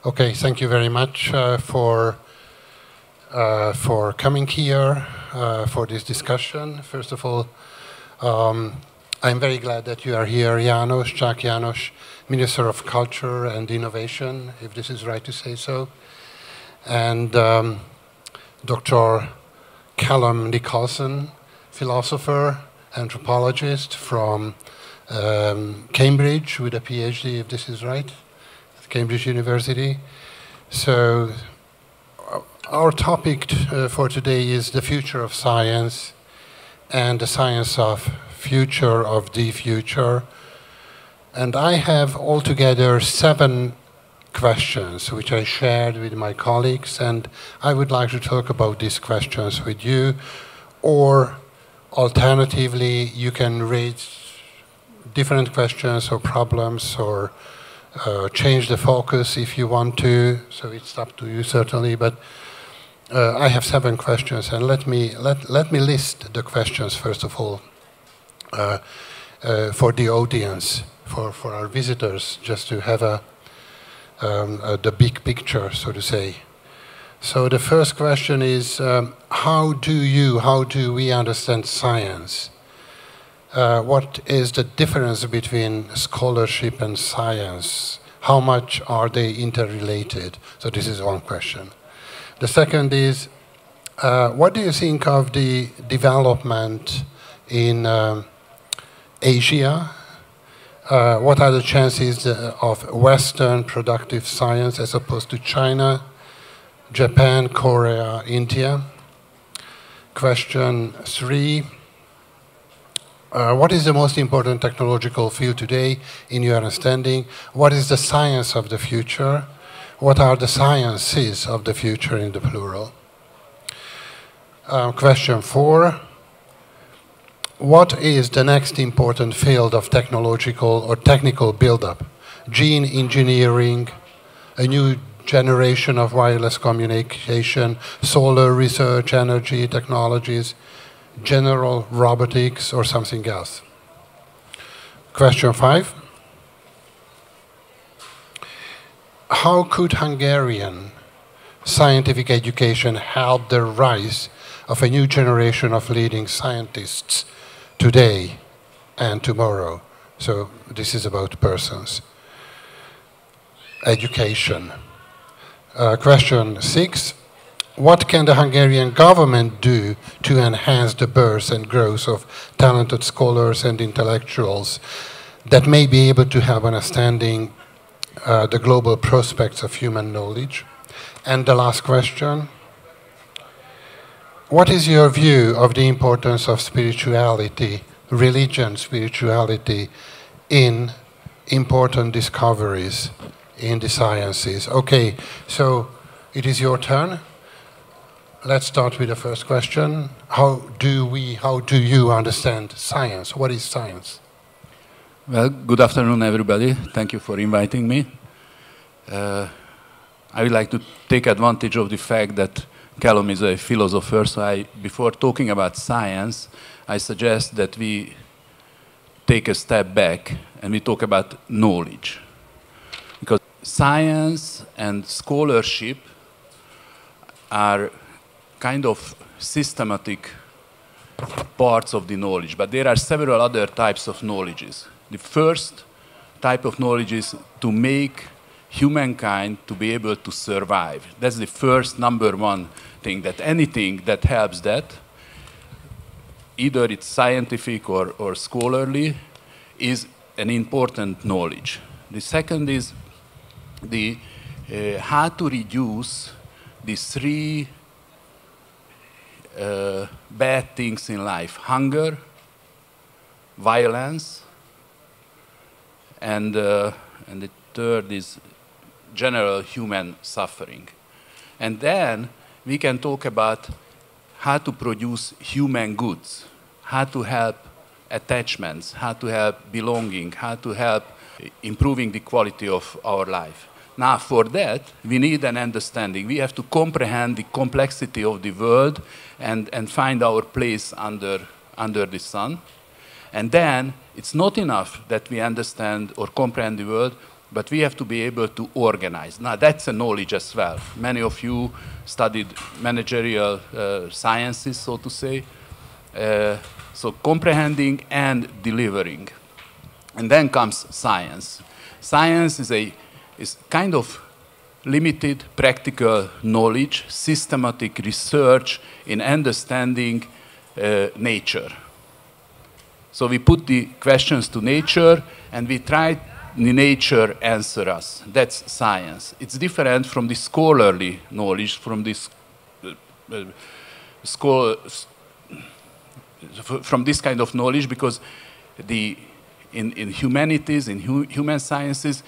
Okay, thank you very much for coming here for this discussion. First of all, I'm very glad that you are here, Jack János, Minister of Culture and Innovation, if this is right to say so, and Dr. Callum Nicholson, philosopher, anthropologist from Cambridge with a PhD, if this is right, at Cambridge University. So our topic for today is the future of science and the science of future of the future. And I have altogether 7 questions which I shared with my colleagues, and I would like to talk about these questions with you, or alternatively you can raise different questions or problems or change the focus if you want to, so it's up to you certainly, but I have 7 questions, and let me list the questions first of all for the audience, for our visitors, just to have the big picture, so to say. So the first question is, how do we understand science? What is the difference between scholarship and science? How much are they interrelated? So this is one question. The second is, what do you think of the development in Asia? What are the chances of Western productive science as opposed to China, Japan, Korea, India? Question 3. What is the most important technological field today in your understanding? What is the science of the future? What are the sciences of the future in the plural? Question 4. What is the next important field of technological or technical build-up? Gene engineering, a new generation of wireless communication, solar research, energy technologies, general robotics, or something else? Question 5. How could Hungarian scientific education help the rise of a new generation of leading scientists today and tomorrow? So this is about persons. Education. Question 6. What can the Hungarian government do to enhance the birth and growth of talented scholars and intellectuals that may be able to have understanding the global prospects of human knowledge? And the last question. What is your view of the importance of spirituality, religion, spirituality in important discoveries in the sciences? Okay, so it is your turn. Let's start with the first question. How do you understand science? What is science? Well, good afternoon, everybody. Thank you for inviting me. I would like to take advantage of the fact that Callum is a philosopher, so before talking about science, I suggest that we take a step back and we talk about knowledge. Because science and scholarship are kind of systematic parts of the knowledge, but there are several other types of knowledges. The first type of knowledge is to make humankind to be able to survive. That's the first #1 thing, that anything that helps that, either it's scientific or scholarly, is an important knowledge. The second is the how to reduce the 3 bad things in life: hunger, violence, and the third is general human suffering. And then we can talk about how to produce human goods, how to help attachments, how to help belonging, how to help improving the quality of our life. Now, for that, we need an understanding. We have to comprehend the complexity of the world and find our place under the sun. And then, it's not enough that we understand or comprehend the world. but we have to be able to organize. Now, that's a knowledge as well. Many of you studied managerial sciences, so to say. So comprehending and delivering. And then comes science. Science is kind of limited practical knowledge, systematic research in understanding nature. So we put the questions to nature, and we try nature answer us. That's science. It's different from the scholarly knowledge, from this from this kind of knowledge, because in humanities, in human sciences,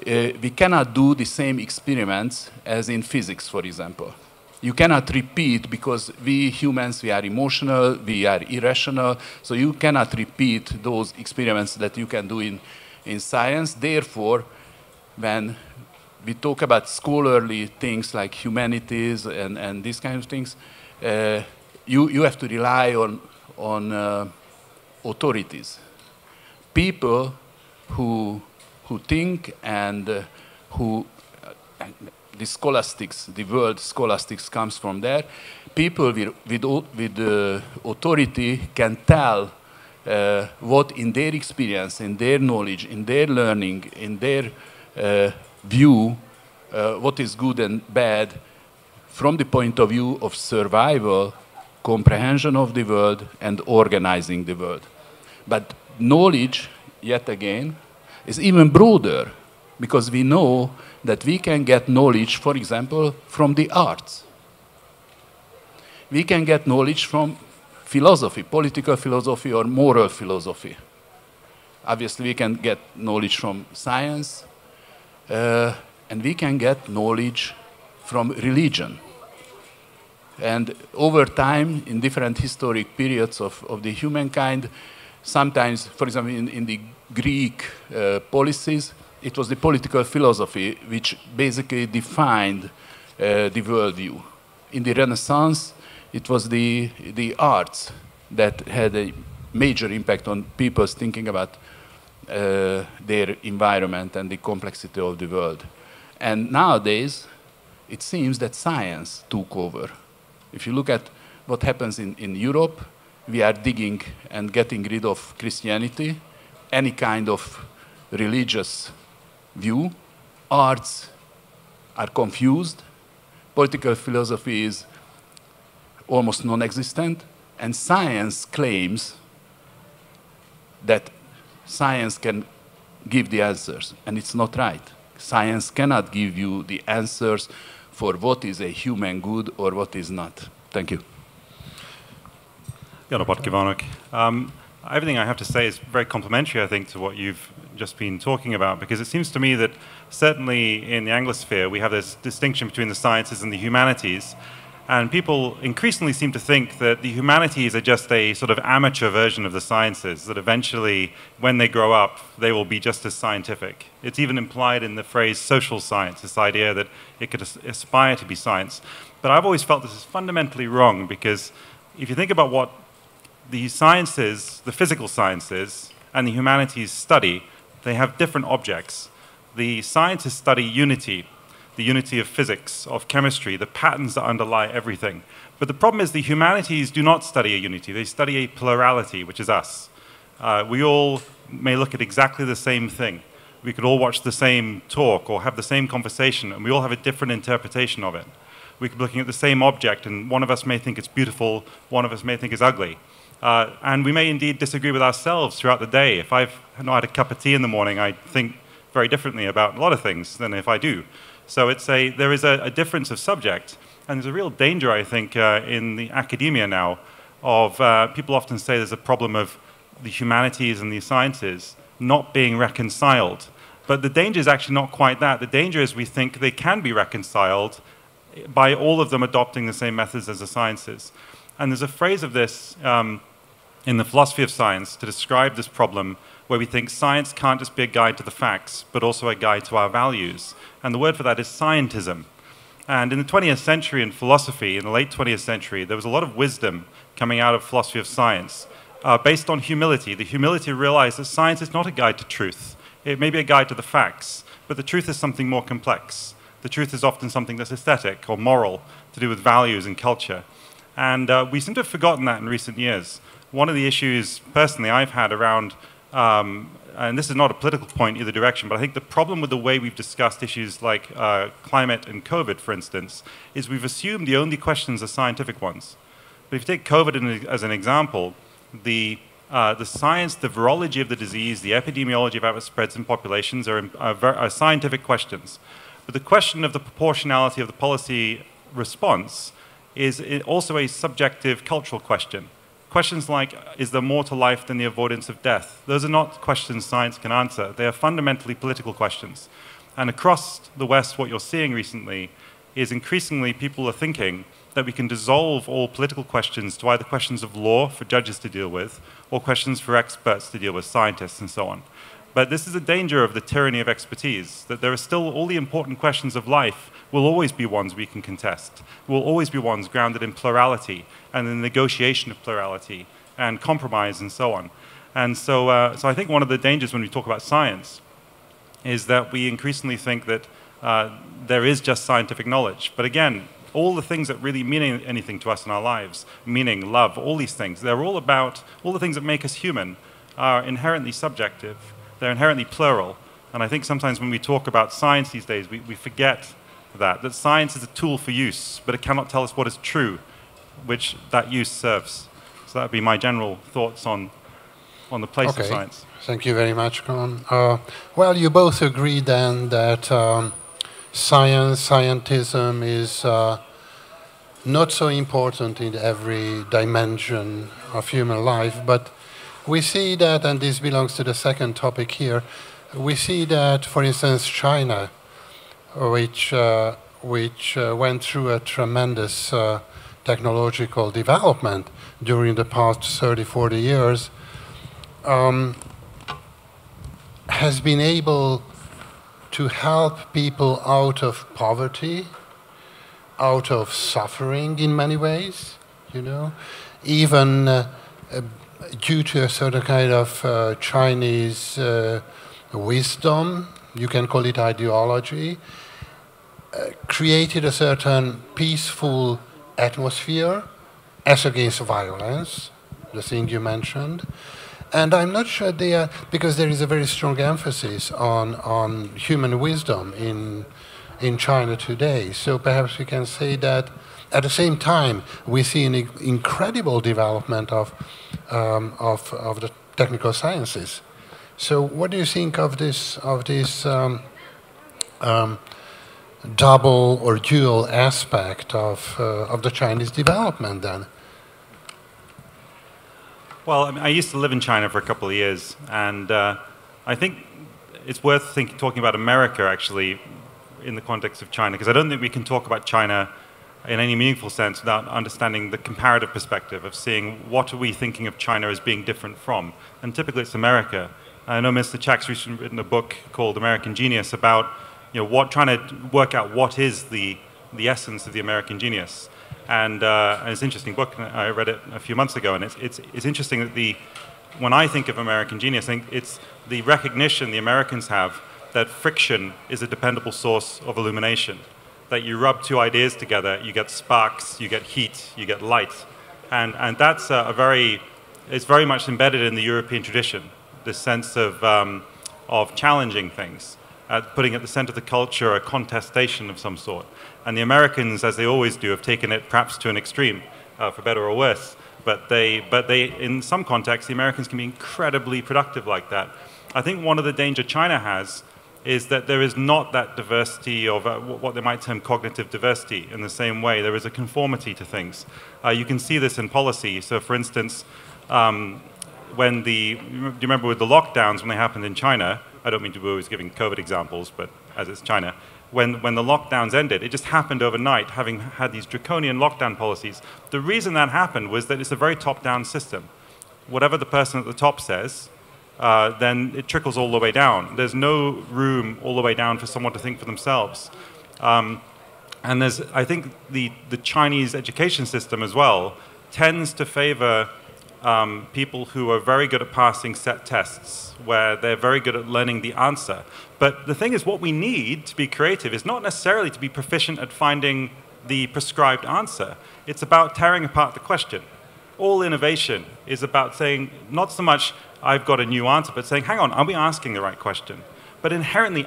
we cannot do the same experiments as in physics, for example. You cannot repeat, because we humans, we are emotional, we are irrational, so you cannot repeat those experiments that you can do in science. Therefore, when we talk about scholarly things like humanities and these kind of things, you have to rely on authorities. People who think and who the scholastics, the word scholastics comes from there. People with authority can tell what in their experience, in their knowledge, in their learning, in their view, what is good and bad from the point of view of survival, comprehension of the world, and organizing the world. But knowledge, yet again, is even broader, because we know that we can get knowledge, for example, from the arts. We can get knowledge from philosophy, political philosophy or moral philosophy. Obviously, we can get knowledge from science, and we can get knowledge from religion. And over time, in different historic periods of the humankind, sometimes, for example, in the Greek policies, it was the political philosophy which basically defined the worldview. In the Renaissance, it was the arts that had a major impact on people's thinking about their environment and the complexity of the world. And nowadays, it seems that science took over. If you look at what happens in Europe, we are digging and getting rid of Christianity, any kind of religious view. Arts are confused. Political philosophy is almost non-existent. And science claims that science can give the answers. And it's not right. Science cannot give you the answers for what is a human good or what is not. Thank you. Everything I have to say is very complimentary, I think, to what you've just been talking about, because it seems to me that certainly in the Anglosphere we have this distinction between the sciences and the humanities, and people increasingly seem to think that the humanities are just a sort of amateur version of the sciences, that eventually, when they grow up, they will be just as scientific. It's even implied in the phrase social science, this idea that it could aspire to be science. But I've always felt this is fundamentally wrong, because if you think about what the sciences, the physical sciences, and the humanities study, they have different objects. The sciences study unity, the unity of physics, of chemistry, the patterns that underlie everything. But the problem is the humanities do not study a unity, they study a plurality, which is us. We all may look at exactly the same thing. We could all watch the same talk or have the same conversation, and we all have a different interpretation of it. We could be looking at the same object, and one of us may think it's beautiful, one of us may think it's ugly. And we may indeed disagree with ourselves throughout the day. If I've not had a cup of tea in the morning, I think very differently about a lot of things than if I do. So there is a difference of subject, and there's a real danger, I think, in the academia now of people often say there's a problem of the humanities and the sciences not being reconciled. But the danger is actually not quite that. The danger is we think they can be reconciled by all of them adopting the same methods as the sciences. And there's a phrase of this in the philosophy of science to describe this problem, where we think science can't just be a guide to the facts, but also a guide to our values. And the word for that is scientism. And in the 20th century in philosophy, in the late 20th century, there was a lot of wisdom coming out of philosophy of science based on humility. The humility realized that science is not a guide to truth. It may be a guide to the facts, but the truth is something more complex. The truth is often something that's aesthetic or moral, to do with values and culture. And we seem to have forgotten that in recent years. One of the issues, personally, I've had around, and this is not a political point either direction, but I think the problem with the way we've discussed issues like climate and COVID, for instance, is we've assumed the only questions are scientific ones. But if you take COVID as an example, the science, the virology of the disease, the epidemiology of how it spreads in populations are scientific questions. But the question of the proportionality of the policy response is also a subjective cultural question. Questions like, is there more to life than the avoidance of death? Those are not questions science can answer. They are fundamentally political questions. And across the West, what you're seeing recently is increasingly people are thinking that we can dissolve all political questions to either questions of law for judges to deal with, or questions for experts to deal with, scientists and so on. But this is a danger of the tyranny of expertise, that there are still all the important questions of life will always be ones we can contest, will always be ones grounded in plurality and the negotiation of plurality and compromise and so on. And so I think one of the dangers when we talk about science is that we increasingly think that there is just scientific knowledge. But again, all the things that really mean anything to us in our lives, meaning, love, all these things, they're all about, all the things that make us human are inherently subjective. They're inherently plural. And I think sometimes when we talk about science these days, we forget that science is a tool for use, but it cannot tell us what is true, which that use serves. So that would be my general thoughts on the place of science. Thank you very much, Colin. Well, you both agree then that scientism is not so important in every dimension of human life, but we see that, and this belongs to the second topic here, we see that, for instance, China, which went through a tremendous technological development during the past 30, 40 years, has been able to help people out of poverty, out of suffering in many ways, you know, even due to a certain kind of Chinese wisdom, you can call it ideology, created a certain peaceful atmosphere as against violence, the thing you mentioned. And I'm not sure they are, because there is a very strong emphasis on human wisdom in China today. So perhaps we can say that at the same time we see an incredible development of the technical sciences. So what do you think of this double or dual aspect of the Chinese development then? Well, I mean, I used to live in China for a couple of years, and I think it's worth talking about America, actually, in the context of China, because I don't think we can talk about China in any meaningful sense without understanding the comparative perspective of seeing what are we thinking of China as being different from. And typically it's America. I know Mr. Chak's recently written a book called American Genius about trying to work out what is the essence of the American genius. And it's an interesting book. I read it a few months ago, and it's interesting that when I think of American genius, I think it's the recognition the Americans have that friction is a dependable source of illumination. That you rub two ideas together, you get sparks, you get heat, you get light, and that's it's very much embedded in the European tradition. This sense of challenging things, putting at the center of the culture a contestation of some sort. And the Americans, as they always do, have taken it perhaps to an extreme, for better or worse. But they, in some contexts, the Americans can be incredibly productive like that. I think one of the danger China has is that there is not that diversity of what they might term cognitive diversity in the same way. There is a conformity to things. You can see this in policy. So, for instance, do you remember with the lockdowns when they happened in China? I don't mean to be always giving COVID examples, but as it's China. When the lockdowns ended, it just happened overnight, having had these draconian lockdown policies. The reason that happened was that it's a very top-down system. Whatever the person at the top says, then it trickles all the way down. There's no room all the way down for someone to think for themselves. And I think the Chinese education system as well tends to favor people who are very good at passing set tests, where they're very good at learning the answer. But the thing is, what we need to be creative is not necessarily to be proficient at finding the prescribed answer. It's about tearing apart the question. All innovation is about saying, not so much, I've got a new answer, but saying, hang on, are we asking the right question? But inherently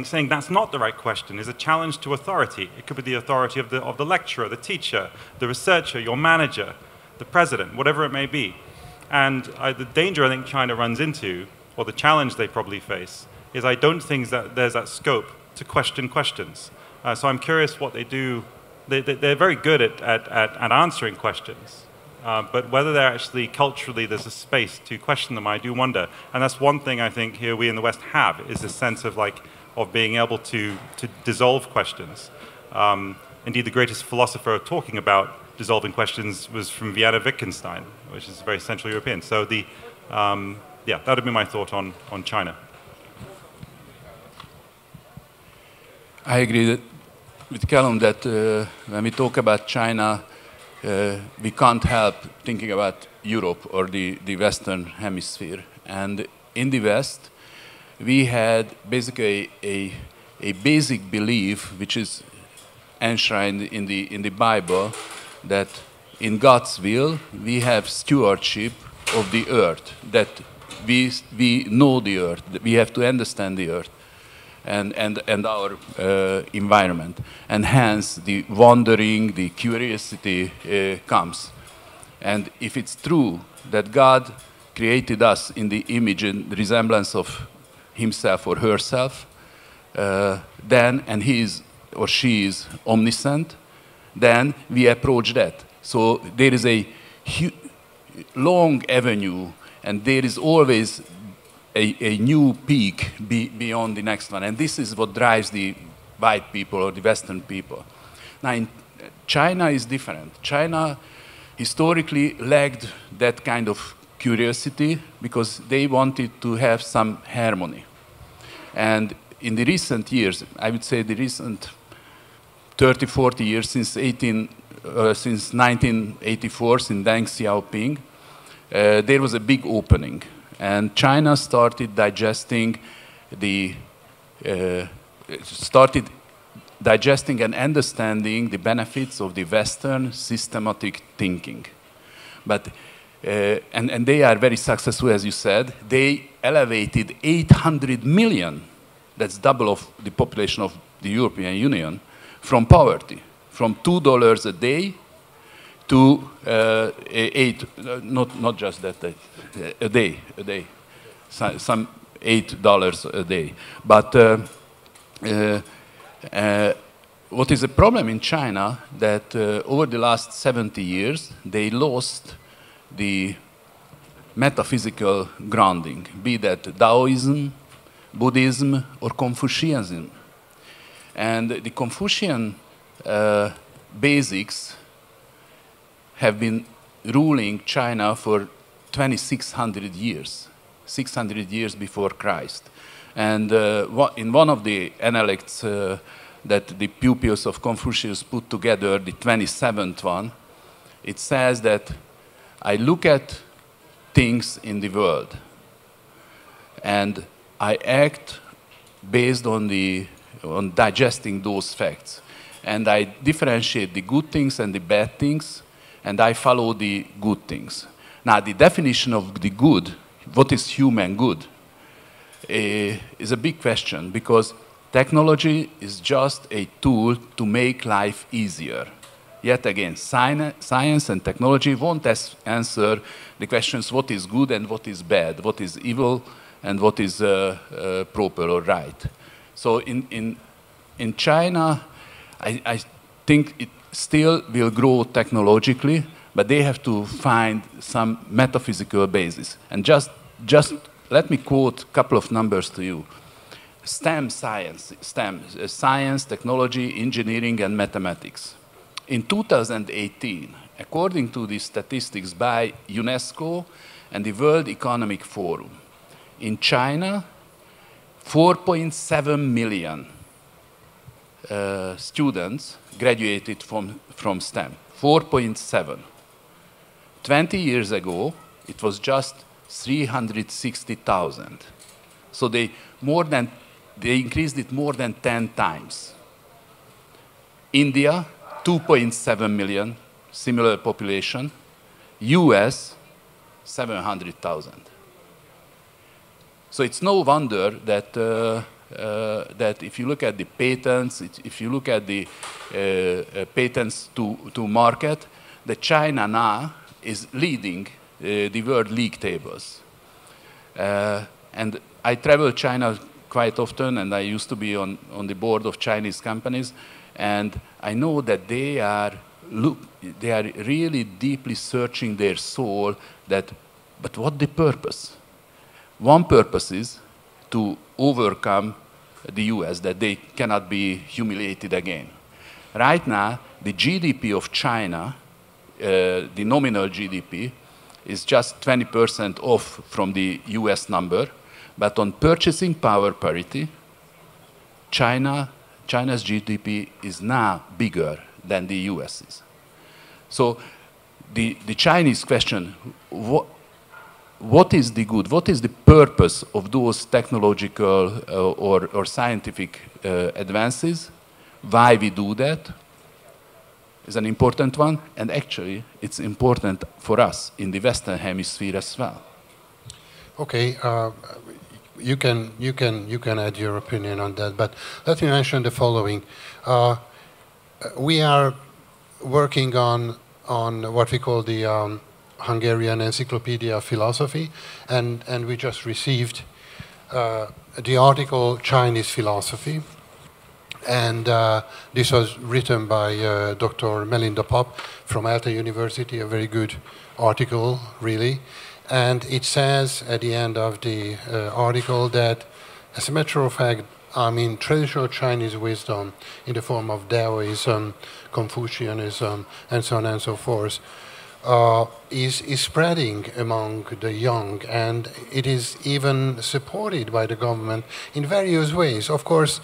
saying that's not the right question is a challenge to authority. It could be the authority of the lecturer, the teacher, the researcher, your manager, the president, whatever it may be. And the danger I think China runs into, or the challenge they probably face, is I don't think that there's that scope to question questions. So I'm curious what they do. They're very good at answering questions. But whether they're actually culturally there's a space to question them, I do wonder. And that's one thing I think here we in the West have, is this sense of being able to dissolve questions. Indeed, the greatest philosopher talking about dissolving questions was from Vienna Wittgenstein, which is very Central European. So that would be my thought on China. I agree with Callum that when we talk about China, we can't help thinking about Europe or the Western Hemisphere. And in the West, we had basically a basic belief, which is enshrined in the Bible, that in God's will we have stewardship of the earth, that we know the earth, that we have to understand the earth and our environment, and hence the wondering, the curiosity comes. And if it's true that God created us in the image and resemblance of himself or herself, then, and he is or she is omniscient, then we approach that. So there is a long avenue, and there is always a new peak beyond the next one. And this is what drives the white people or the Western people. Now, in China is different. China historically lacked that kind of curiosity because they wanted to have some harmony. And in the recent years, I would say the recent 30, 40 years, since 1984, since Deng Xiaoping, there was a big opening. And China started digesting and understanding the benefits of the Western systematic thinking. But, and they are very successful, as you said. They elevated 800 million, that's double of the population of the European Union, from poverty, from $2 a day to not just that, a day, some $8 a day. But what is a problem in China that over the last 70 years they lost the metaphysical grounding, be that Taoism, Buddhism, or Confucianism. And the Confucian basics have been ruling China for 2,600 years, 600 years before Christ. And in one of the analects that the pupils of Confucius put together, the 27th one, it says that I look at things in the world and I act based on digesting those facts. And I differentiate the good things and the bad things, and I follow the good things. Now, the definition of the good, what is human good, is a big question, because technology is just a tool to make life easier. Yet again, science and technology won't answer the questions what is good and what is bad, what is evil and what is proper or right. So in China, I think it still will grow technologically, but they have to find some metaphysical basis. And just let me quote a couple of numbers to you. STEM science, science, technology, engineering, and mathematics. In 2018, according to the statistics by UNESCO and the World Economic Forum, in China, 4.7 million students graduated from STEM. 4.7. 20 years ago, it was just 360,000. So they increased it more than 10 times. India, 2.7 million, similar population. US, 700,000. So it's no wonder that that if you look at the patents, if you look at the patents to market, that China now is leading the world league tables. And I travel China quite often, and I used to be on the board of Chinese companies, and I know that they are really deeply searching their soul but what the purpose? One purpose is to overcome the US, that they cannot be humiliated again. Right now, the GDP of China, the nominal GDP, is just 20% off from the US number, but on purchasing power parity, China's GDP is now bigger than the US's. So the Chinese question, what is the good, what is the purpose of those technological or scientific advances? Why we do that is an important one, and actually it's important for us in the Western Hemisphere as well. Okay, you can add your opinion on that, but let me mention the following. We are working on what we call the Hungarian Encyclopedia of Philosophy, and we just received the article Chinese Philosophy, and this was written by Dr. Melinda Pop from Alta University, a very good article, really. And it says at the end of the article that, as a matter of fact, I mean, traditional Chinese wisdom in the form of Taoism, Confucianism, and so on and so forth, is spreading among the young, and it is even supported by the government in various ways. Of course,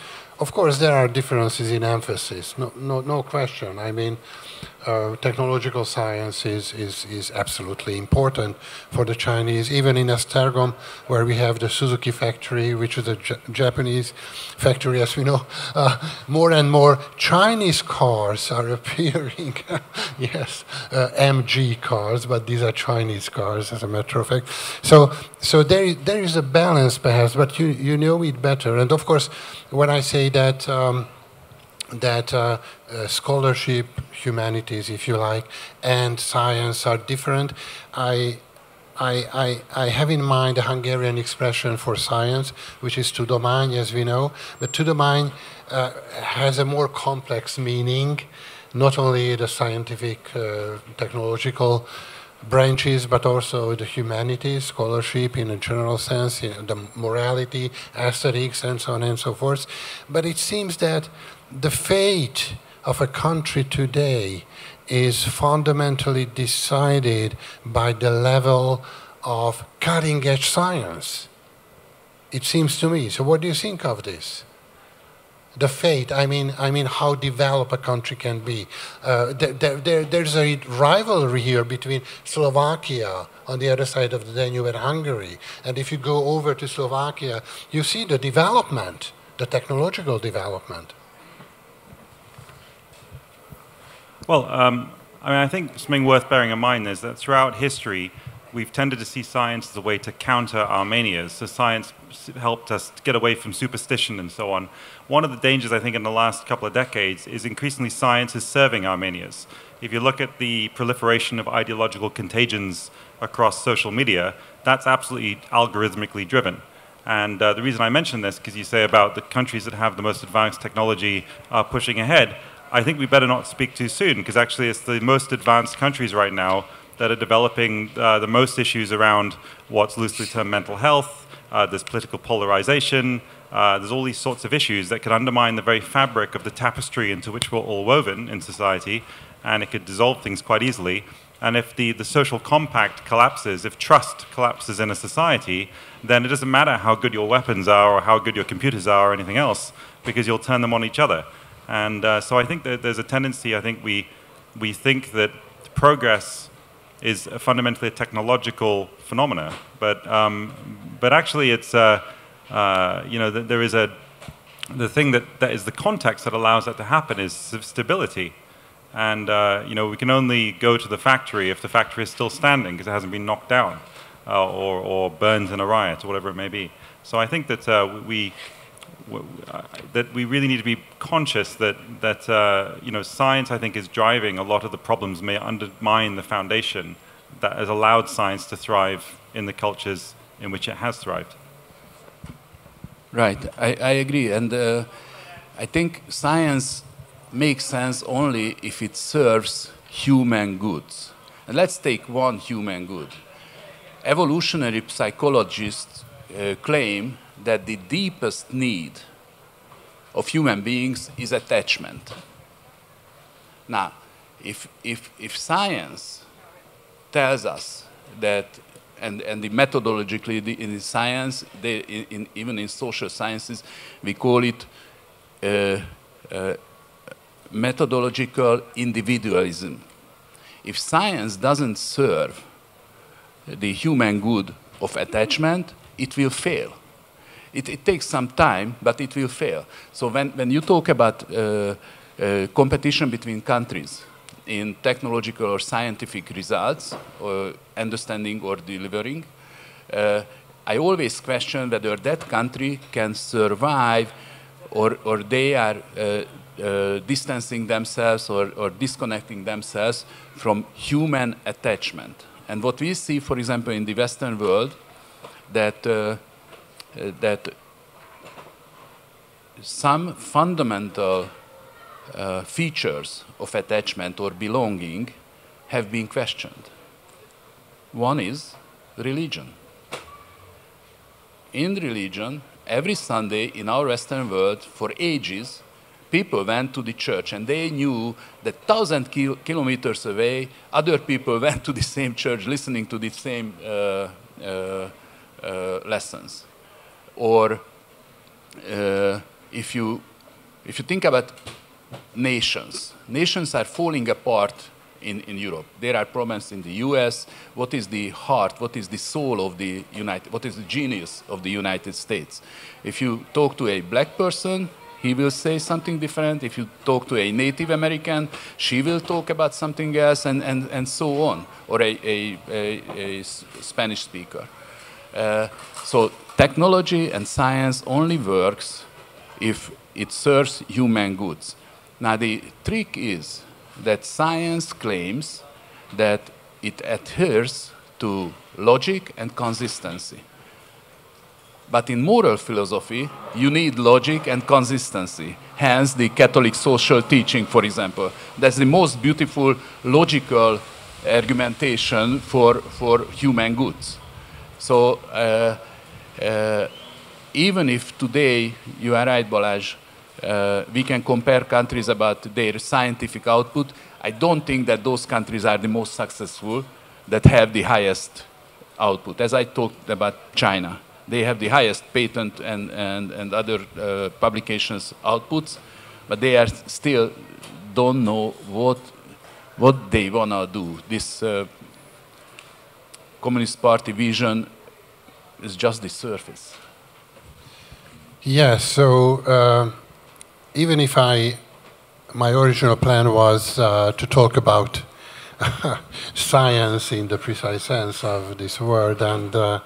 there are differences in emphasis, no question. I mean, technological science is absolutely important for the Chinese. Even in Esztergom, where we have the Suzuki factory, which is a Japanese factory, as we know, more and more Chinese cars are appearing. Yes, MG cars, but these are Chinese cars, as a matter of fact. So there is a balance, perhaps, but you know it better. And of course, when I say that scholarship, humanities, if you like, and science are different, I have in mind a Hungarian expression for science, which is tudomány, as we know. But tudomány has a more complex meaning, not only the scientific, technological branches, but also the humanities, scholarship in a general sense, the morality, aesthetics, and so on and so forth. But it seems that the fate of a country today is fundamentally decided by the level of cutting-edge science. It seems to me. So what do you think of this? The fate, I mean how developed a country can be. There's a rivalry here between Slovakia on the other side of the Danube and Hungary. And if you go over to Slovakia, you see the development, the technological development. Well, I think something worth bearing in mind is that throughout history, we've tended to see science as a way to counter our manias. So science helped us get away from superstition and so on. One of the dangers, I think, in the last couple of decades is increasingly science is serving our manias. If you look at the proliferation of ideological contagions across social media, that's absolutely algorithmically driven. And the reason I mention this, because you say about the countries that have the most advanced technology are pushing ahead, I think we better not speak too soon, because actually it's the most advanced countries right now that are developing the most issues around what's loosely termed mental health. There's political polarization. There's all these sorts of issues that could undermine the very fabric of the tapestry into which we're all woven in society, and it could dissolve things quite easily. And if the social compact collapses, if trust collapses in a society, then it doesn't matter how good your weapons are or how good your computers are or anything else, because you'll turn them on each other. And so I think that there's a tendency, I think we think that progress is fundamentally a technological phenomena. But actually, it's there is the thing that is the context that allows that to happen is stability. And we can only go to the factory if the factory is still standing because it hasn't been knocked down or burned in a riot or whatever it may be. So I think that we really need to be conscious that science, I think, is driving a lot of the problems, may undermine the foundation that has allowed science to thrive in the cultures in which it has thrived. Right, I agree, and I think science makes sense only if it serves human goods. And let's take one human good. Evolutionary psychologists claim that the deepest need of human beings is attachment. Now, if science tells us that, and methodologically in science, even in social sciences, we call it methodological individualism. If science doesn't serve the human good of attachment, it will fail. It takes some time, but it will fail. So when you talk about competition between countries in technological or scientific results, or understanding or delivering, I always question whether that country can survive or they are distancing themselves or disconnecting themselves from human attachment. And what we see, for example, in the Western world, that some fundamental features of attachment or belonging have been questioned. One is religion. In religion, every Sunday in our Western world, for ages, people went to the church and they knew that 1,000 kilometers away, other people went to the same church listening to the same lessons. Or if you think about nations are falling apart in Europe. There are problems in the US. What is the heart, what is the soul of the what is the genius of the United States? If you talk to a black person, he will say something different. If you talk to a Native American, she will talk about something else, and so on, or a Spanish speaker. So technology and science only works if it serves human goods. Now the trick is that science claims that it adheres to logic and consistency. But in moral philosophy, you need logic and consistency. Hence the Catholic social teaching, for example. That's the most beautiful logical argumentation for human goods. So even if today, you are right, Balázs, we can compare countries about their scientific output, I don't think that those countries are the most successful that have the highest output. As I talked about China, they have the highest patent and other publications outputs, but they are still don't know what they want to do. This Communist Party vision is just the surface. Yes, so even if my original plan was to talk about science in the precise sense of this word and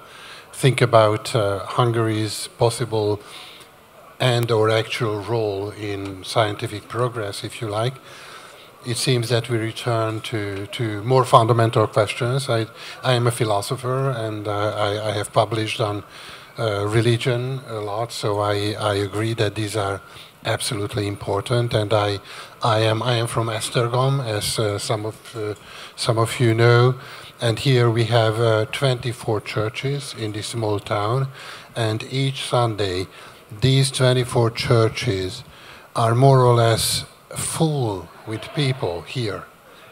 think about Hungary's possible and or actual role in scientific progress, if you like, it seems that we return to more fundamental questions. I am a philosopher and I have published on religion a lot, so I agree that these are absolutely important. And I am from Esztergom, as some of you know, and here we have 24 churches in this small town, and each Sunday these 24 churches are more or less full with people here.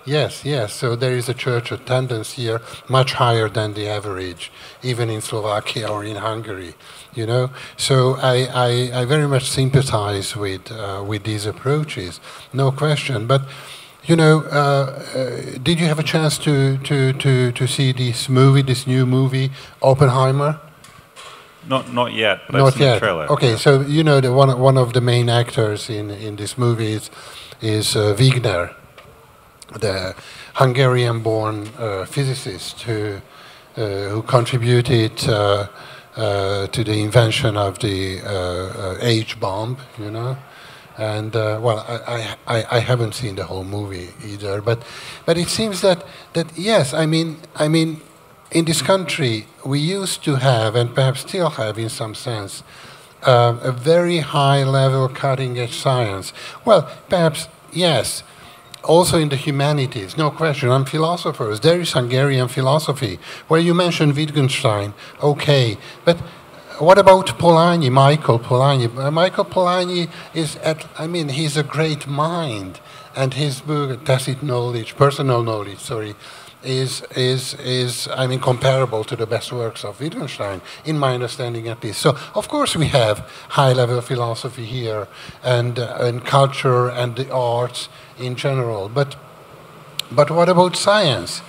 Yes, so there is a church attendance here much higher than the average, even in Slovakia or in Hungary, you know. So I very much sympathize with these approaches, no question. But You know, did you have a chance to see this movie, this new movie, Oppenheimer? Not yet, but Not I've seen yet. the trailer. Okay, so you know the one of the main actors in this movie is Wigner, the Hungarian-born physicist who contributed to the invention of the H-bomb, you know. And well, I haven't seen the whole movie either, but it seems that yes, I mean, in this country we used to have, and perhaps still have in some sense, a very high level cutting-edge science. Well, perhaps yes. Also in the humanities, no question. I'm philosophers. There is Hungarian philosophy. Well, you mentioned Wittgenstein. Okay, but what about Polanyi, Michael Polanyi? Michael Polanyi is he's a great mind, and his book, Tacit Knowledge, Personal Knowledge, sorry, is comparable to the best works of Wittgenstein, in my understanding at least. So, of course, we have high-level philosophy here, and culture and the arts in general. But what about science?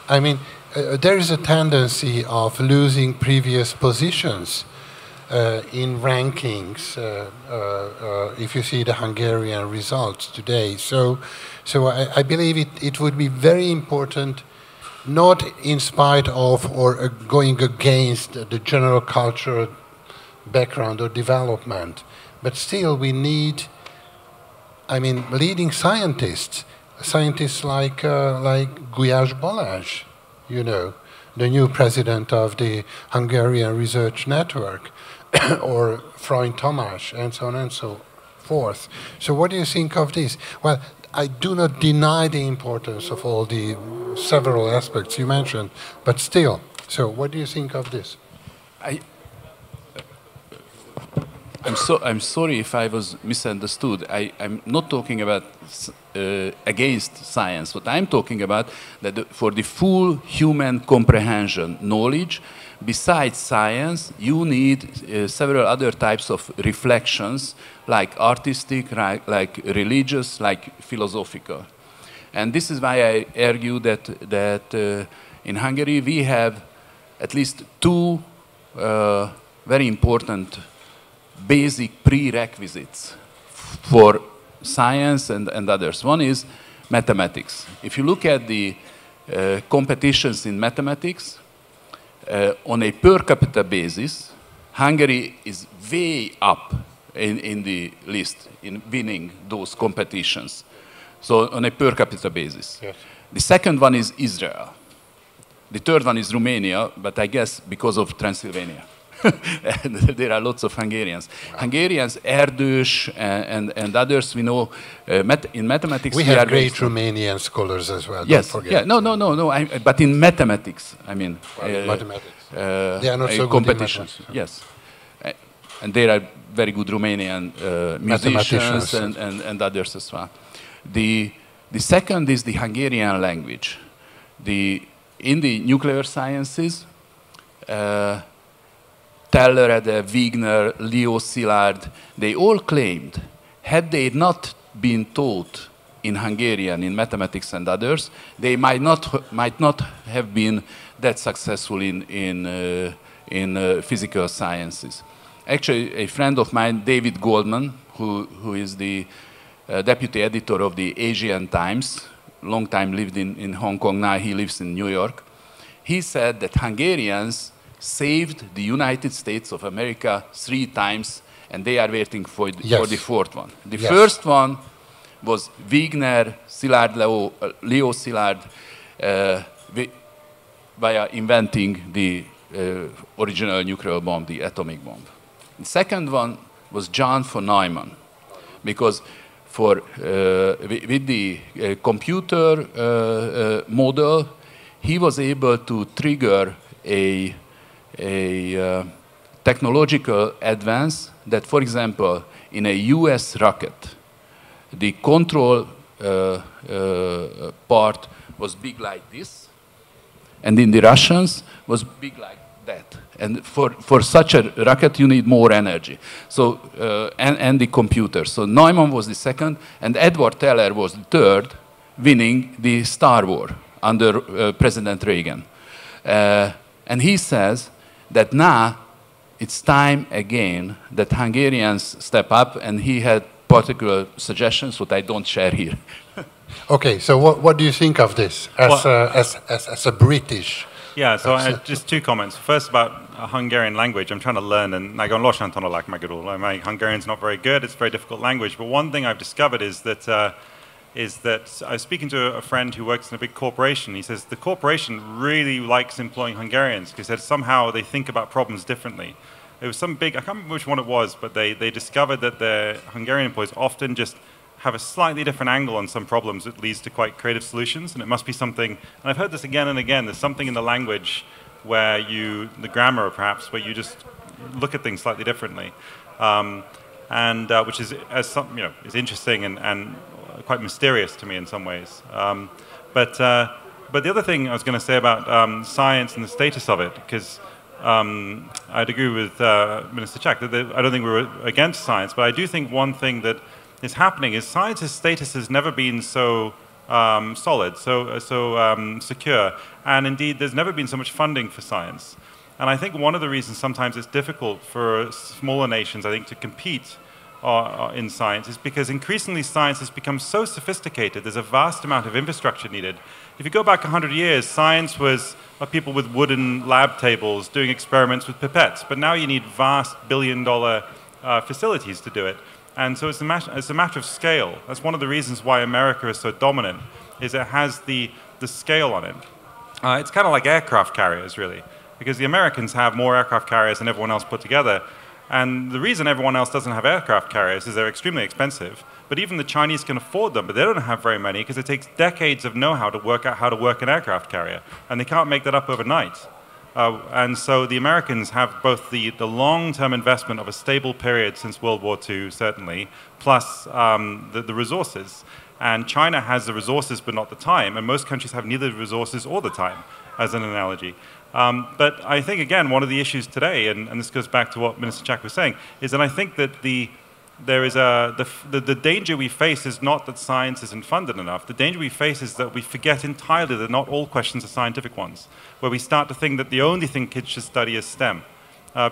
I mean, there is a tendency of losing previous positions in rankings, if you see the Hungarian results today. So I believe it would be very important, not in spite of or going against the general cultural background or development, but still we need, leading scientists like Gulyás Balázs, you know, the new president of the Hungarian Research Network, or Freund Tamás, and so on and so forth. So what do you think of this? Well, I do not deny the importance of all the several aspects you mentioned, but still, so what do you think of this? I'm sorry if I was misunderstood. I'm not talking about against science. What I'm talking about, that for the full human comprehension knowledge, besides science, you need several other types of reflections, like artistic, like religious, like philosophical. And this is why I argue that in Hungary we have at least two very important basic prerequisites for science and others. One is mathematics. If you look at the competitions in mathematics, on a per capita basis, Hungary is way up in the list in winning those competitions. So on a per capita basis. Yes. The second one is Israel. The third one is Romania, but I guess because of Transylvania. And there are lots of Hungarians. Wow. Hungarians, Erdős, and others, we know, in mathematics... We have great Romanian scholars as well, yes, don't forget. Yeah, no, but in mathematics, mathematics. They are not so competitions. Good in yes. And there are very good Romanian musicians and others as well. The second is the Hungarian language. In the nuclear sciences, Teller, Wigner, Leo Szilard, they all claimed, had they not been taught in Hungarian, in mathematics and others, they might not have been that successful in physical sciences. Actually, a friend of mine, David Goldman, who is the deputy editor of the Asian Times, long time lived in Hong Kong, now he lives in New York, he said that Hungarians saved the United States of America 3 times, and they are waiting for the fourth one. The first one was Wigner, Leo Szilard, via inventing the original nuclear bomb, the atomic bomb. The second one was John von Neumann, because with the computer model, he was able to trigger a technological advance that, for example, in a US rocket, the control part was big like this, and in the Russians was big like that. And for such a rocket, you need more energy. So, and the computer. So Neumann was the second, and Edward Teller was the third, winning the Star War under President Reagan. And he says that now it's time again that Hungarians step up, and he had particular suggestions that I don't share here. Okay, so what do you think of this as a British? Yeah, so just two comments. First, about Hungarian language. I'm trying to learn, and I go lassan tanulok magyarul. My Hungarian's not very good. It's a very difficult language. But one thing I've discovered is that I was speaking to a friend who works in a big corporation. He says the corporation really likes employing Hungarians because he said somehow they think about problems differently. It was some big, I can't remember which one it was, but they discovered that the Hungarian employees often just have a slightly different angle on some problems that leads to quite creative solutions. And it must be something, and I've heard this again and again, there's something in the language where the grammar perhaps, where you just look at things slightly differently. Which is, is interesting and quite mysterious to me in some ways. But the other thing I was going to say about science and the status of it, because I'd agree with Minister Czech that I don't think we were against science, but I do think one thing that is happening is science's status has never been so solid, so secure, and indeed there's never been so much funding for science. And I think one of the reasons sometimes it's difficult for smaller nations, I think, to compete in science is because increasingly science has become so sophisticated, there's a vast amount of infrastructure needed. If you go back 100 years, science was people with wooden lab tables doing experiments with pipettes, but now you need vast billion-dollar facilities to do it. And so it's a matter of scale. That's one of the reasons why America is so dominant, is it has the scale on it. It's kind of like aircraft carriers, really, because the Americans have more aircraft carriers than everyone else put together. And the reason everyone else doesn't have aircraft carriers is they're extremely expensive. But even the Chinese can afford them, but they don't have very many because it takes decades of know-how to work out how to work an aircraft carrier. And they can't make that up overnight. And so the Americans have both the long-term investment of a stable period since World War II, certainly, plus the resources. And China has the resources but not the time, and most countries have neither the resources or the time, as an analogy. But I think, again, one of the issues today, and this goes back to what Minister Czech was saying, is that I think that the danger we face is not that science isn't funded enough. The danger we face is that we forget entirely that not all questions are scientific ones, where we start to think that the only thing kids should study is STEM.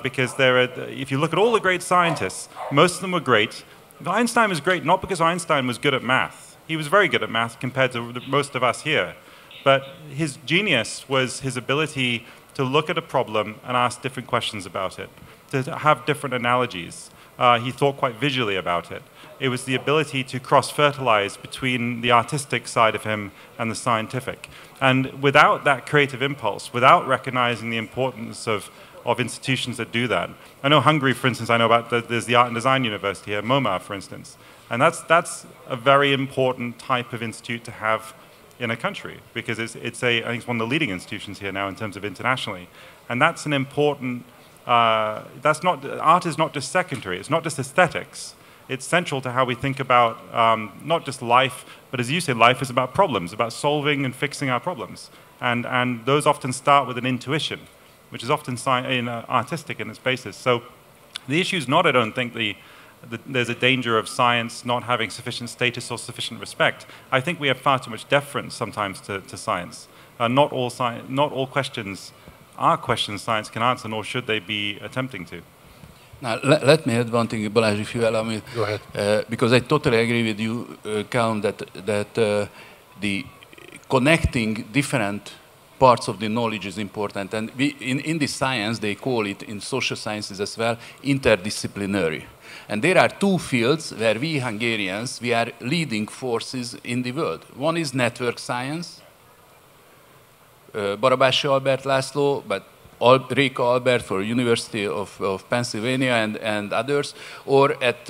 Because if you look at all the great scientists, most of them were great. Einstein was great not because Einstein was good at math. He was very good at math compared to most of us here. But his genius was his ability to look at a problem and ask different questions about it, to have different analogies. He thought quite visually about it. It was the ability to cross-fertilize between the artistic side of him and the scientific. And without that creative impulse, without recognizing the importance of institutions that do that. I know Hungary, for instance, there's the Art and Design University here, MoMA, for instance. And that's a very important type of institute to have in a country, because I think it's one of the leading institutions here now in terms of internationally. And that's an important, art is not just secondary, it's not just aesthetics. It's central to how we think about not just life, but as you say, life is about problems, about solving and fixing our problems. And those often start with an intuition, which is often artistic in its basis. So the issue is not, I don't think, there's a danger of science not having sufficient status or sufficient respect. I think we have far too much deference sometimes to science. Not all questions are questions science can answer, nor should they be attempting to. Now, let me add one thing, Balázs, if you allow me. Go ahead. Because I totally agree with you, Callum, that the connecting different parts of the knowledge is important. And in the science, they call it, in social sciences as well, interdisciplinary. And there are two fields where we Hungarians, we are leading forces in the world. One is network science. Barabási Albert László, but Réka Albert for University of Pennsylvania and others. Or at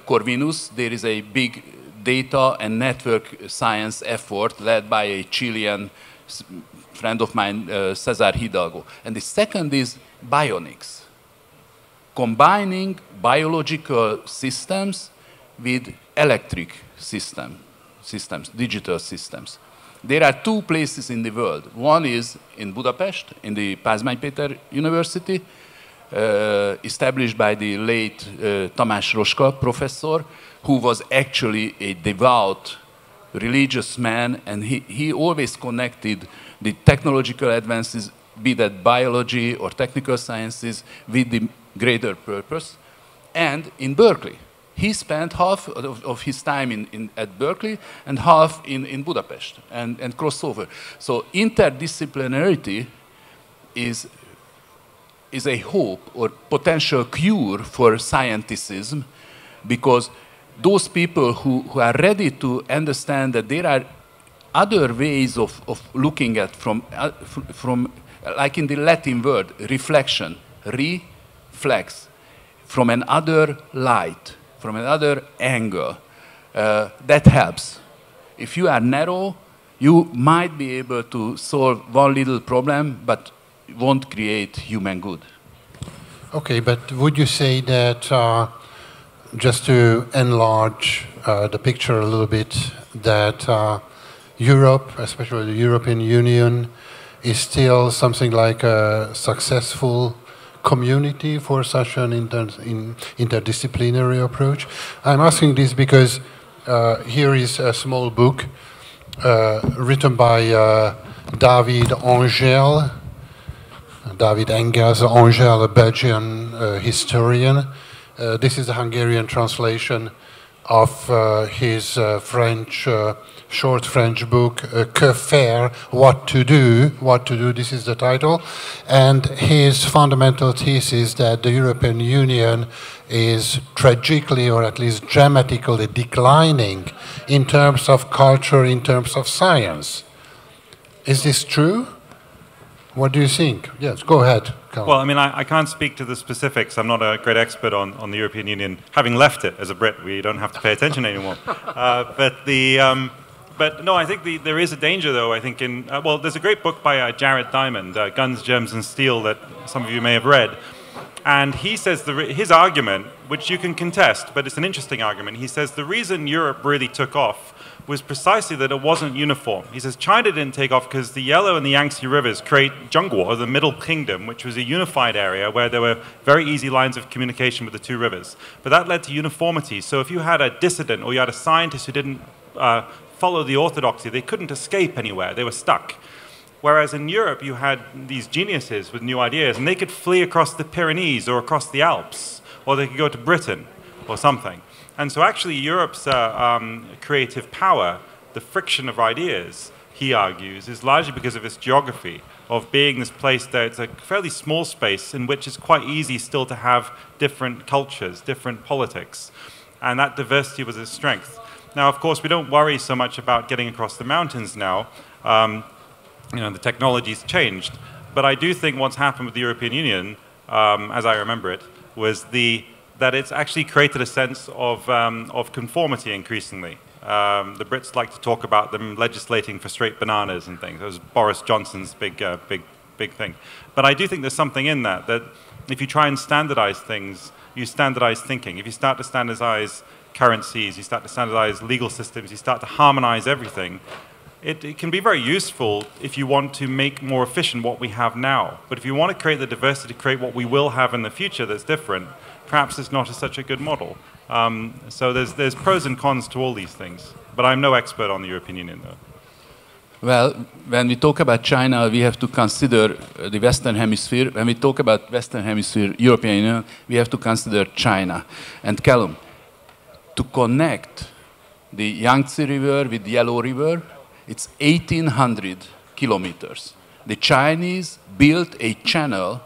Corvinus, there is a big data and network science effort led by a Chilean friend of mine, Cesar Hidalgo. And the second is bionics. Combining biological systems with electric systems, digital systems. There are two places in the world. One is in Budapest, in the Pázmány Péter University, established by the late Tamás Roska professor, who was actually a devout religious man, and he always connected the technological advances, be that biology or technical sciences, with the greater purpose. And in Berkeley, he spent half of his time at Berkeley and half in Budapest and crossover. So interdisciplinarity is a hope or potential cure for scienticism, because those people who are ready to understand that there are other ways of looking at from like in the Latin word, reflection, reflex, from another light, from another angle, that helps. If you are narrow, you might be able to solve one little problem, but won't create human good. Okay, but would you say that, just to enlarge the picture a little bit, that Europe, especially the European Union, is still something like a successful community for such an interdisciplinary approach? I'm asking this because here is a small book written by David Engel, a Belgian historian. This is the Hungarian translation of his short French book, Que faire, what to do, this is the title. And his fundamental thesis that the European Union is tragically, or at least dramatically, declining in terms of culture, in terms of science. Is this true? What do you think? Yes, go ahead. Well, I mean, I can't speak to the specifics. I'm not a great expert on the European Union. Having left it as a Brit, we don't have to pay attention anymore. But no, I think there is a danger, though, I think, well, there's a great book by Jared Diamond, Guns, Germs, and Steel, that some of you may have read. And he says his argument, which you can contest, but it's an interesting argument. He says the reason Europe really took off was precisely that it wasn't uniform. He says China didn't take off because the Yellow and the Yangtze rivers create Zhongguo, or the Middle Kingdom, which was a unified area where there were very easy lines of communication with the two rivers. But that led to uniformity. So if you had a dissident or you had a scientist who didn't follow the orthodoxy, they couldn't escape anywhere. They were stuck. Whereas in Europe, you had these geniuses with new ideas, and they could flee across the Pyrenees or across the Alps, or they could go to Britain or something. And so actually Europe's creative power, the friction of ideas, he argues, is largely because of its geography, of being this place that it's a fairly small space in which it's quite easy still to have different cultures, different politics. And that diversity was its strength. Now, of course, we don't worry so much about getting across the mountains now. You know, the technology's changed. But I do think what's happened with the European Union, as I remember it, was that it's actually created a sense of conformity increasingly. The Brits like to talk about them legislating for straight bananas and things. That was Boris Johnson's big thing. But I do think there's something in that if you try and standardize things, you standardize thinking. If you start to standardize currencies, you start to standardize legal systems, you start to harmonize everything, it can be very useful if you want to make more efficient what we have now. But if you want to create the diversity to create what we will have in the future that's different, perhaps it's not such a good model. So there's pros and cons to all these things. But I'm no expert on the European Union, though. Well, when we talk about China, we have to consider the Western Hemisphere. When we talk about Western Hemisphere, European Union, we have to consider China. And Callum, to connect the Yangtze River with the Yellow River, it's 1,800 kilometers. The Chinese built a channel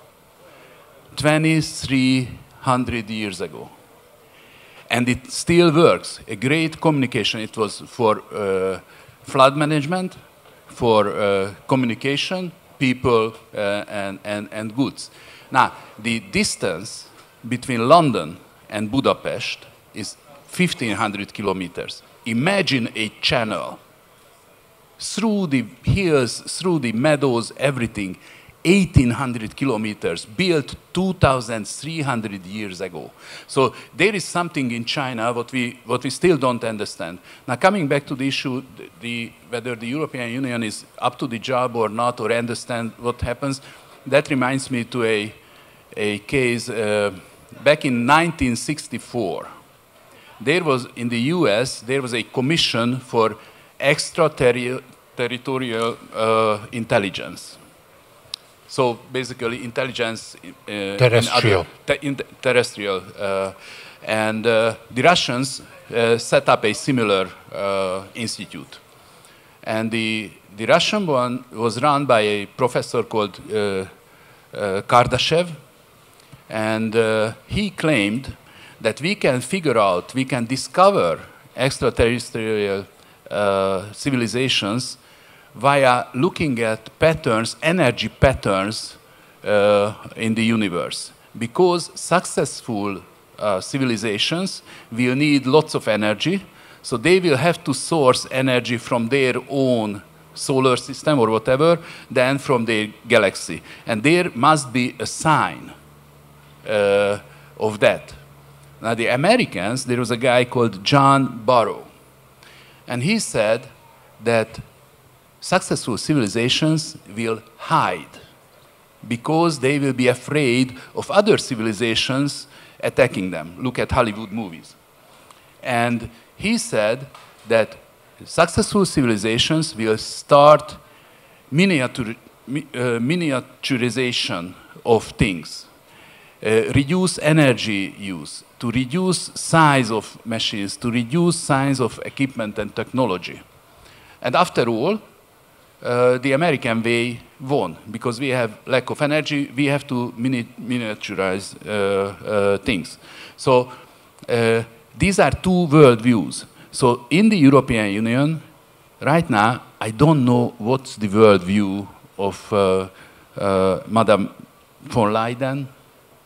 2,300 years ago. And it still works. A great communication. It was for flood management, for communication, people, and goods. Now, the distance between London and Budapest is 1,500 kilometers. Imagine a channel through the hills, through the meadows, everything, 1,800 kilometers, built 2,300 years ago. So there is something in China what we still don't understand. Now, coming back to the issue, whether the European Union is up to the job or not, or understand what happens, that reminds me to a case back in 1964. There was, in the US, there was a commission for extraterritorial intelligence. So basically intelligence terrestrial. Terrestrial. And the Russians set up a similar institute. And the Russian one was run by a professor called Kardashev. And he claimed that we can figure out, we can discover extraterrestrial civilizations via looking at patterns, energy patterns in the universe. Because successful civilizations will need lots of energy, so they will have to source energy from their own solar system or whatever, then from their galaxy. And there must be a sign of that. Now the Americans, there was a guy called John Barrow, and he said that successful civilizations will hide because they will be afraid of other civilizations attacking them. Look at Hollywood movies. And he said that successful civilizations will start miniaturization of things, reduce energy use, to reduce size of machines, to reduce size of equipment and technology. And after all, the American way won, because we have lack of energy, we have to miniaturize things. So these are two worldviews. So in the European Union, right now, I don't know what's the worldview of Madame von Leyen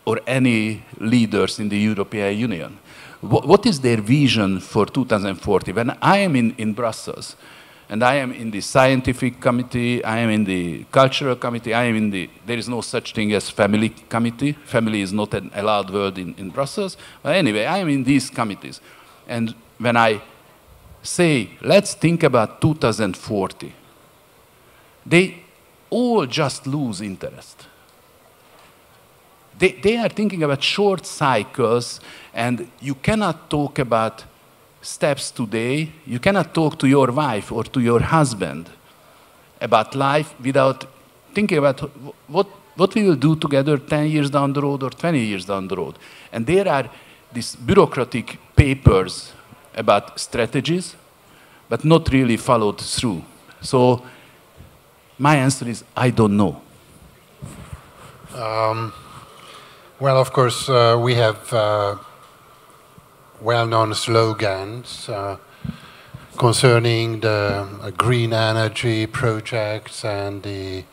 or any leaders in the European Union. What is their vision for 2040? When I am in Brussels, and I am in the scientific committee, I am in the cultural committee, I am in the, there is no such thing as family committee. Family is not an allowed word in Brussels. But anyway, I am in these committees. And when I say, let's think about 2040, they all just lose interest. They are thinking about short cycles, and you cannot talk about steps today. You cannot talk to your wife or to your husband about life without thinking about what we will do together 10 years down the road or 20 years down the road. And there are these bureaucratic papers about strategies, but not really followed through. So my answer is, I don't know. Well, of course, we have well-known slogans concerning the green energy projects and the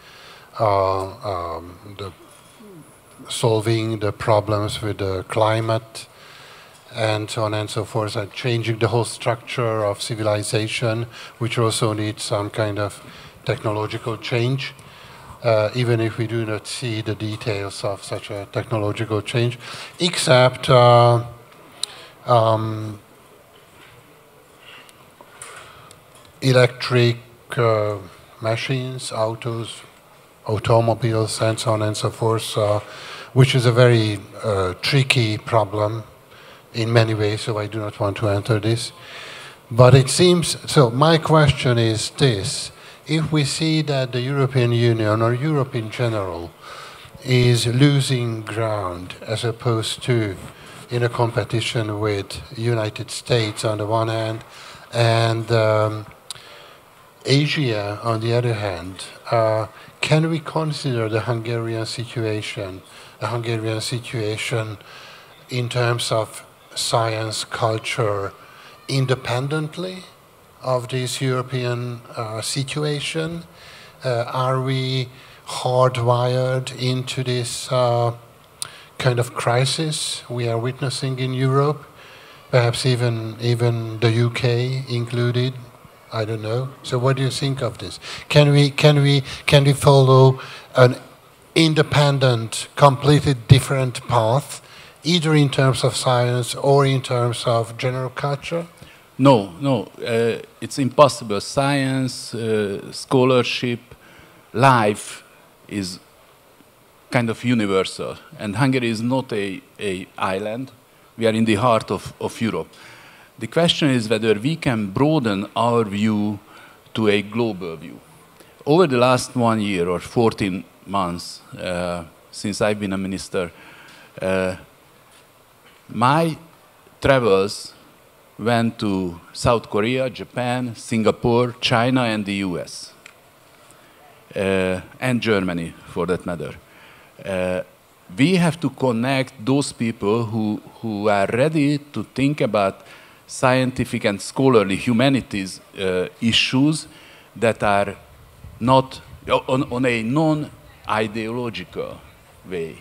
solving the problems with the climate and so on and so forth, and changing the whole structure of civilization, which also needs some kind of technological change, even if we do not see the details of such a technological change, except electric machines, autos, automobiles, and so on and so forth, which is a very tricky problem in many ways, so I do not want to enter this. But it seems, so my question is this: if we see that the European Union, or Europe in general, is losing ground as opposed to in a competition with United States on the one hand, and Asia on the other hand, can we consider the Hungarian situation in terms of science, culture, independently of this European situation? Are we hardwired into this kind of crisis we are witnessing in Europe? Perhaps even the UK included. I don't know. So what do you think of this? Can we follow an independent, completely different path, either in terms of science or in terms of general culture? No, it's impossible. Science, scholarship, life is kind of universal. And Hungary is not a island. We are in the heart of Europe. The question is whether we can broaden our view to a global view. Over the last 1 year or 14 months, since I've been a minister, my travels went to South Korea, Japan, Singapore, China, and the US, and Germany, for that matter. We have to connect those people who are ready to think about scientific and scholarly humanities issues that are not on a non-ideological way.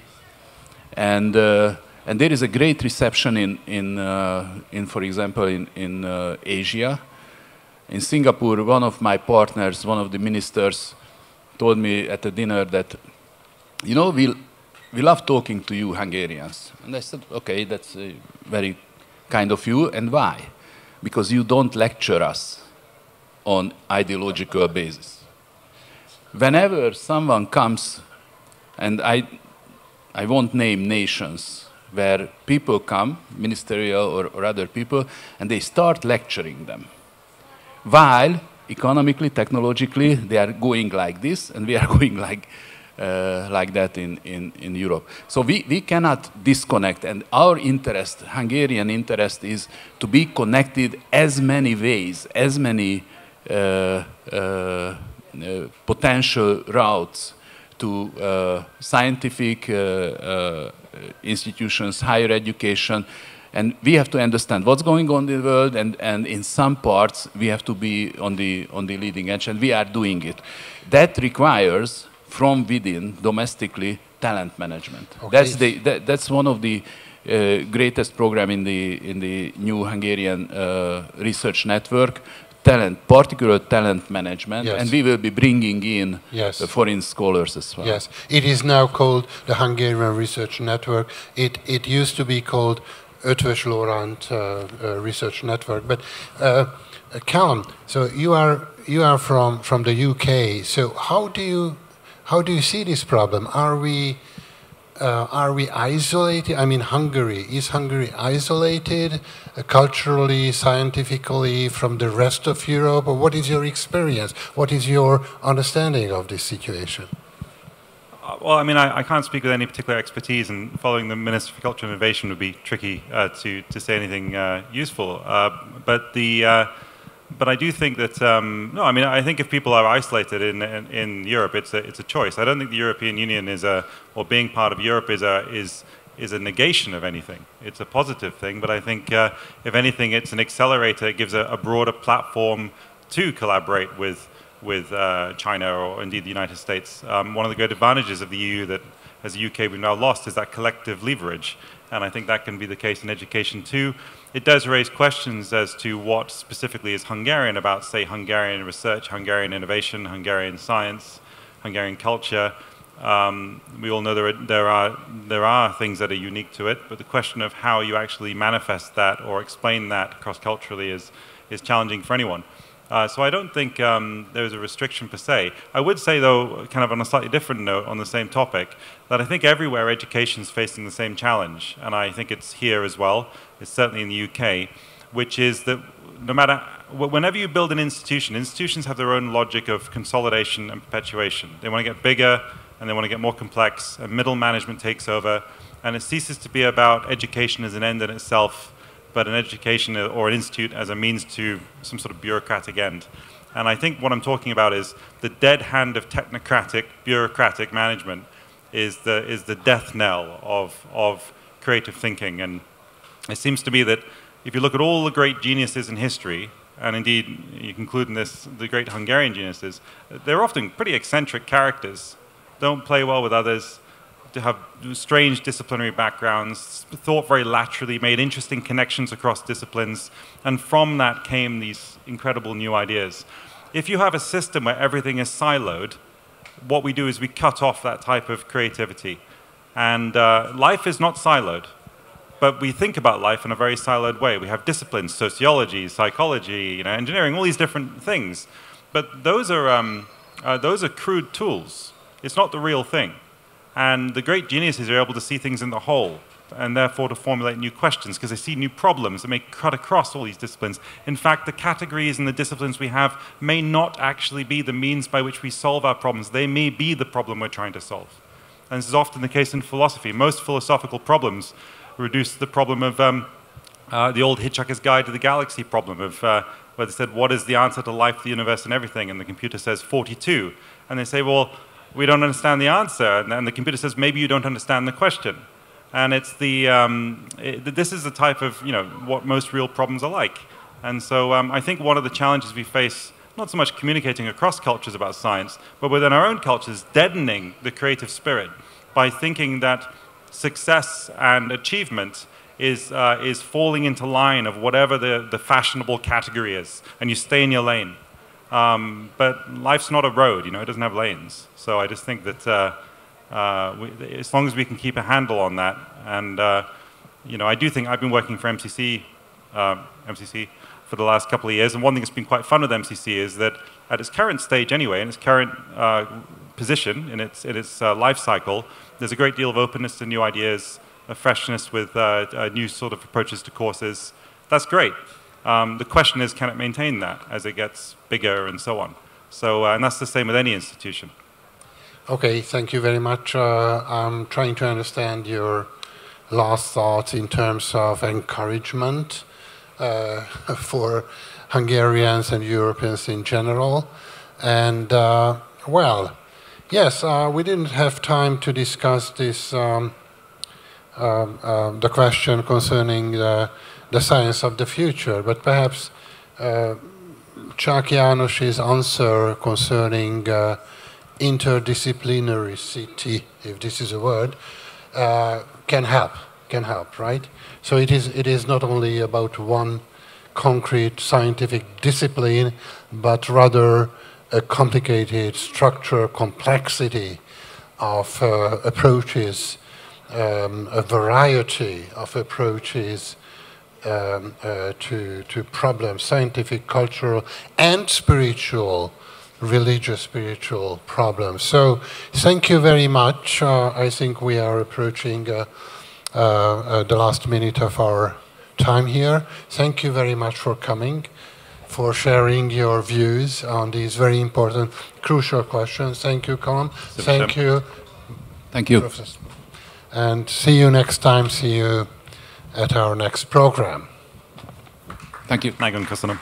And there is a great reception in for example, in Asia. In Singapore, one of my partners, one of the ministers, told me at a dinner that, you know, we love talking to you Hungarians. And I said, okay, that's very kind of you. And why? Because you don't lecture us on ideological basis. Whenever someone comes, and I won't name nations, where people come, ministerial or other people, and they start lecturing them. While economically, technologically, they are going like this, and we are going like that in Europe. So we cannot disconnect, and our interest, Hungarian interest, is to be connected as many ways, as many potential routes to scientific institutions, higher education, and we have to understand what's going on in the world, and in some parts we have to be on the leading edge, and we are doing it. That requires, from within, domestically, talent management. Okay. That's one of the greatest program in the new Hungarian research network. Particular talent management, yes. And we will be bringing in foreign scholars as well. Yes, it is now called the Hungarian Research Network. It used to be called Ötvös Lorant Research Network. But Callum, so you are from the UK. So how do you see this problem? Are we isolated? I mean, is Hungary isolated culturally, scientifically from the rest of Europe? Or what is your experience? What is your understanding of this situation? Well, I mean, I can't speak with any particular expertise, and following the Minister for Culture and Innovation would be tricky to say anything useful. But I do think that no. I mean, I think if people are isolated in Europe, it's a choice. I don't think the European Union or being part of Europe is a negation of anything. It's a positive thing. But I think if anything, it's an accelerator. It gives a broader platform to collaborate with China or indeed the United States. One of the great advantages of the EU that as the UK we've now lost is that collective leverage. And I think that can be the case in education too. It does raise questions as to what specifically is Hungarian about, say, Hungarian research, Hungarian innovation, Hungarian science, Hungarian culture. We all know there are things that are unique to it, but the question of how you actually manifest that or explain that cross-culturally is challenging for anyone. So I don't think there's a restriction per se. I would say, though, kind of on a slightly different note on the same topic, that I think everywhere education is facing the same challenge, and I think it's here as well. It's certainly in the UK, which is that no matter, whenever you build an institution, institutions have their own logic of consolidation and perpetuation. They want to get bigger, and they want to get more complex, and middle management takes over, and it ceases to be about education as an end in itself, but an education or an institute as a means to some sort of bureaucratic end. And I think what I'm talking about is the dead hand of technocratic, bureaucratic management is the death knell of creative thinking. And it seems to me that if you look at all the great geniuses in history, and indeed you conclude in this, the great Hungarian geniuses, they're often pretty eccentric characters, don't play well with others, to have strange disciplinary backgrounds, thought very laterally, made interesting connections across disciplines, and from that came these incredible new ideas. If you have a system where everything is siloed, what we do is we cut off that type of creativity. And life is not siloed, but we think about life in a very siloed way. We have disciplines, sociology, psychology, engineering, all these different things. But those are crude tools. It's not the real thing. And the great geniuses are able to see things in the whole. and therefore to formulate new questions, because they see new problems that may cut across all these disciplines. In fact, the categories and the disciplines we have may not actually be the means by which we solve our problems. They may be the problem we're trying to solve. And this is often the case in philosophy. Most philosophical problems reduce to the problem of the old Hitchhiker's Guide to the Galaxy problem of where they said, what is the answer to life, the universe, and everything? And the computer says 42. And they say, well, we don't understand the answer. And the computer says, maybe you don't understand the question. And it's this is the type of, what most real problems are like. And so I think one of the challenges we face, not so much communicating across cultures about science, but within our own cultures, deadening the creative spirit by thinking that success and achievement is falling into line of whatever the fashionable category is, and you stay in your lane. But life's not a road, it doesn't have lanes. So I just think that as long as we can keep a handle on that, and I do think I've been working for MCC for the last couple of years, and one thing that's been quite fun with MCC is that at its current stage anyway, in its current position, in its life cycle, there's a great deal of openness to new ideas, a freshness with new sort of approaches to courses. That's great. The question is, can it maintain that as it gets bigger and so on? So, and that's the same with any institution. Okay, thank you very much. I'm trying to understand your last thoughts in terms of encouragement for Hungarians and Europeans in general. And, well, yes, we didn't have time to discuss this the question concerning the science of the future, but perhaps Csák János's answer concerning interdisciplinarity, if this is a word, can help, right? So it is not only about one concrete scientific discipline, but rather a complicated structure, complexity of approaches, a variety of approaches to problems, scientific, cultural, and spiritual, religious, spiritual problems. So thank you very much. I think we are approaching the last minute of our time here. Thank you very much for coming, for sharing your views on these very important, crucial questions. Thank you, Colm. Thank you. Thank you. Professor. And see you next time. See you at our next program. Thank you. Nagyon köszönöm.